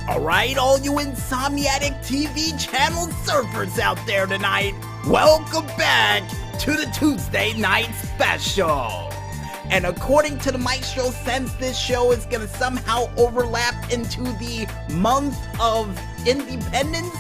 Alright, all you insomniatic TV channel surfers out there tonight, welcome back to the Tuesday Night Special. And according to the Maestro, since this show is going to somehow overlap into the month of Independence,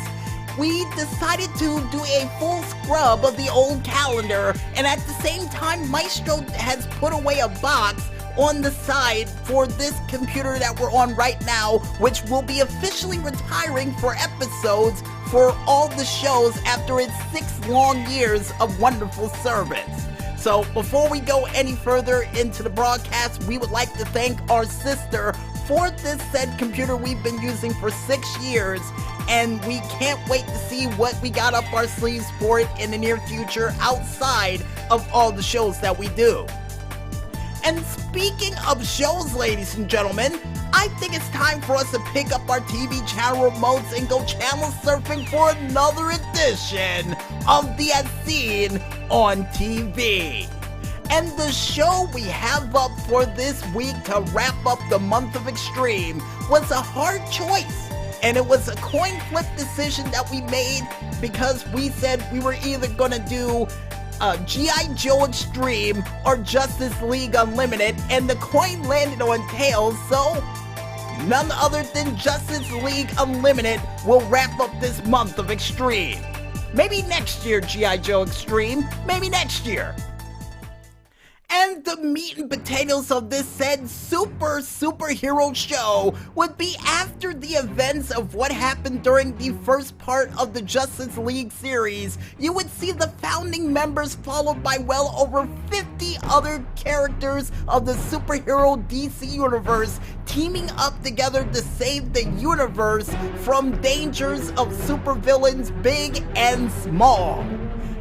we decided to do a full scrub of the old calendar, and at the same time, Maestro has put away a box on the side for this computer that we're on right now, which will be officially retiring for episodes for all the shows after its 6 long years of wonderful service. So before we go any further into the broadcast, we would like to thank our sister for this said computer we've been using for 6 years, and we can't wait to see what we got up our sleeves for it in the near future outside of all the shows that we do. And speaking of shows, ladies and gentlemen, I think it's time for us to pick up our TV channel remotes and go channel surfing for another edition of the As Seen on TV. And the show we have up for this week to wrap up the month of Extreme was a hard choice. And it was a coin flip decision that we made because we said we were either going to do G.I. Joe Extreme or Justice League Unlimited, and the coin landed on tails, so none other than Justice League Unlimited will wrap up this month of Extreme. Maybe next year, G.I. Joe Extreme, maybe next year. And the meat and potatoes of this said superhero show would be after the events of what happened during the first part of the Justice League series. You would see the founding members followed by well over 50 other characters of the superhero DC universe teaming up together to save the universe from dangers of supervillains big and small.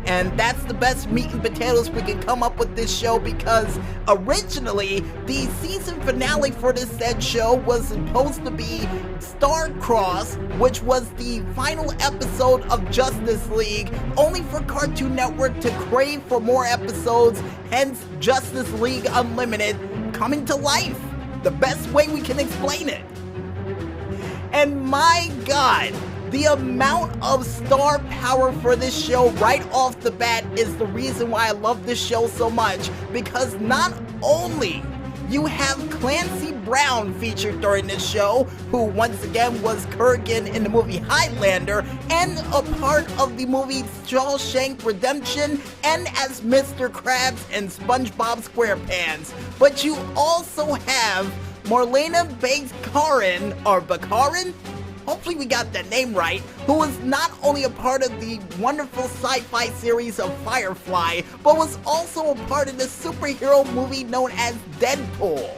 And that's the best meat and potatoes we can come up with this show, because originally the season finale for this said show was supposed to be Star-Crossed, which was the final episode of Justice League, only for Cartoon Network to crave for more episodes, hence Justice League Unlimited coming to life. The best way we can explain it. And my God, the amount of star power for this show right off the bat is the reason why I love this show so much, because not only you have Clancy Brown featured during this show, who once again was Kurgan in the movie Highlander and a part of the movie Shawshank Redemption and as Mr. Krabs in SpongeBob SquarePants, but you also have Marlena Bakarin, or Bakarin? Hopefully we got that name right, who was not only a part of the wonderful sci-fi series of Firefly, but was also a part of the superhero movie known as Deadpool.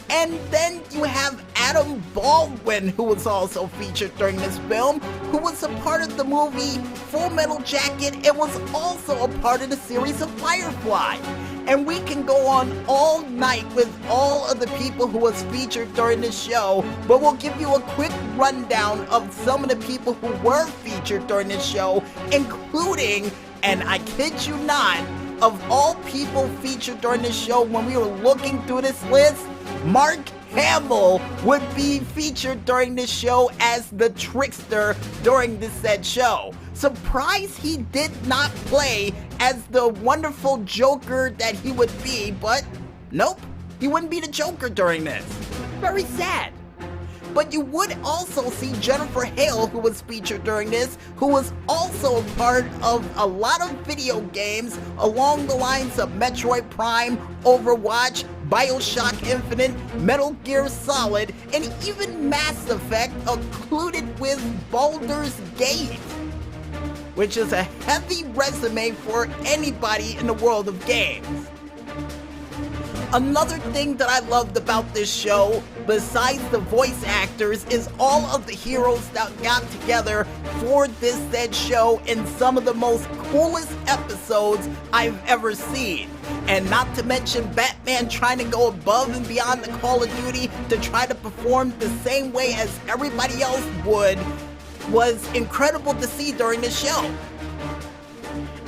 And then you have Adam Baldwin, who was also featured during this film, who was a part of the movie Full Metal Jacket and was also a part of the series of Firefly. And we can go on all night with all of the people who was featured during this show, but we'll give you a quick rundown of some of the people who were featured during this show, including, and I kid you not, of all people featured during this show when we were looking through this list, Mark Hamill would be featured during this show as the Trickster during this said show. Surprised he did not play as the wonderful Joker that he would be, but nope, he wouldn't be the Joker during this. Very sad. But you would also see Jennifer Hale, who was featured during this, who was also a part of a lot of video games along the lines of Metroid Prime, Overwatch, BioShock Infinite, Metal Gear Solid, and even Mass Effect, included with Baldur's Gate, which is a heavy resume for anybody in the world of games. Another thing that I loved about this show, besides the voice actors, is all of the heroes that got together for this said show in some of the most coolest episodes I've ever seen. And not to mention Batman trying to go above and beyond the Call of Duty to try to perform the same way as everybody else would, was incredible to see during the show.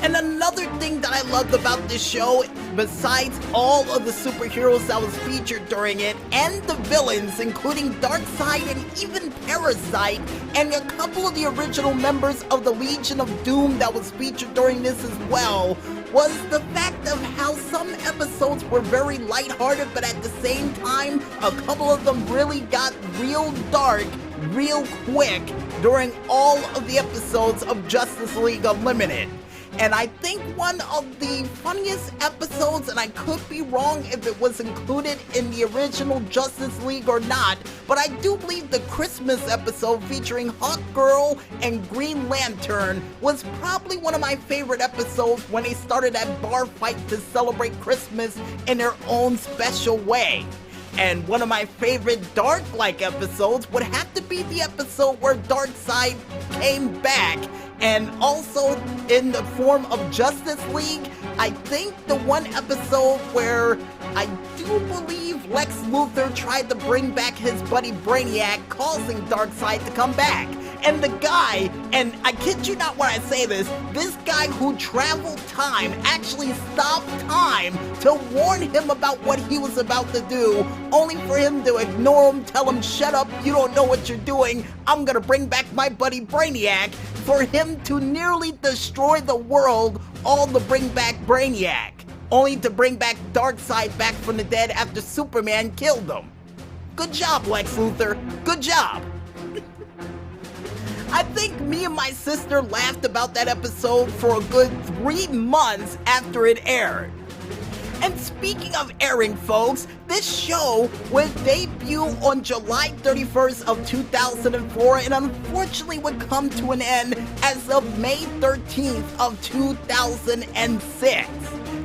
And another thing that I loved about this show, besides all of the superheroes that was featured during it, and the villains, including Darkseid and even Parasite, and a couple of the original members of the Legion of Doom that was featured during this as well, was the fact of how some episodes were very lighthearted, but at the same time, a couple of them really got real dark real quick during all of the episodes of Justice League Unlimited. And I think one of the funniest episodes, and I could be wrong if it was included in the original Justice League or not, but I do believe the Christmas episode featuring Hawkgirl and Green Lantern was probably one of my favorite episodes when they started that bar fight to celebrate Christmas in their own special way. And one of my favorite Dark-like episodes would have to be the episode where Darkseid came back, and also in the form of Justice League. I think the one episode where I do believe Lex Luthor tried to bring back his buddy Brainiac, causing Darkseid to come back. And the guy, and I kid you not when I say this guy who traveled time actually stopped time to warn him about what he was about to do, only for him to ignore him, tell him, shut up, you don't know what you're doing, I'm gonna bring back my buddy Brainiac, for him to nearly destroy the world, all to bring back Brainiac, only to bring back Darkseid back from the dead after Superman killed him. Good job, Lex Luthor, good job. I think me and my sister laughed about that episode for a good 3 months after it aired. And speaking of airing, folks, this show would debut on July 31st of 2004 and unfortunately would come to an end as of May 13th of 2006.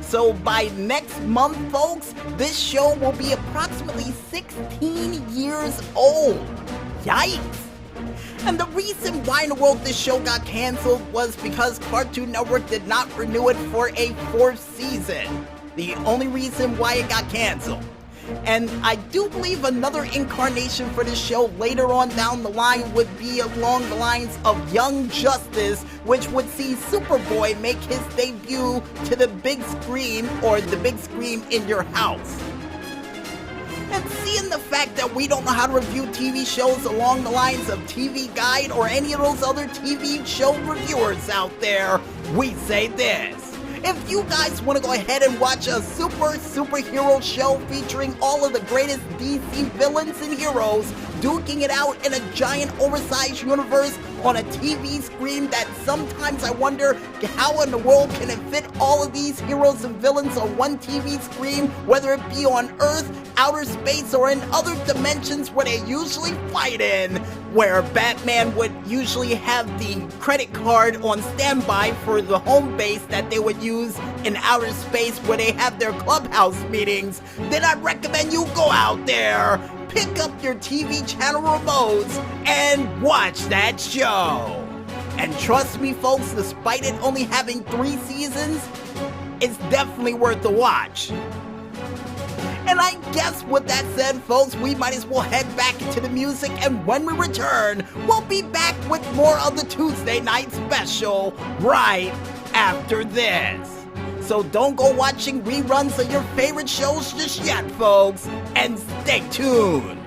So by next month, folks, this show will be approximately 16 years old. Yikes! And the reason why in the world this show got canceled was because Cartoon Network did not renew it for a 4th season. The only reason why it got canceled. And I do believe another incarnation for this show later on down the line would be along the lines of Young Justice, which would see Superboy make his debut to the big screen, or the big screen in your house. And seeing the fact that we don't know how to review TV shows along the lines of TV Guide or any of those other TV show reviewers out there, we say this. If you guys want to go ahead and watch a superhero show featuring all of the greatest DC villains and heroes duking it out in a giant oversized universe on a TV screen that sometimes I wonder how in the world can it fit all of these heroes and villains on one TV screen, whether it be on Earth, outer space, or in other dimensions where they usually fight in, where Batman would usually have the credit card on standby for the home base that they would use in outer space where they have their clubhouse meetings, then I'd recommend you go out there, pick up your TV channel remotes, and watch that show. And trust me, folks, despite it only having 3 seasons, it's definitely worth the watch. And I guess with that said, folks, we might as well head back into the music, and when we return, we'll be back with more of the Tuesday Night Special right after this. So don't go watching reruns of your favorite shows just yet, folks, and stay tuned.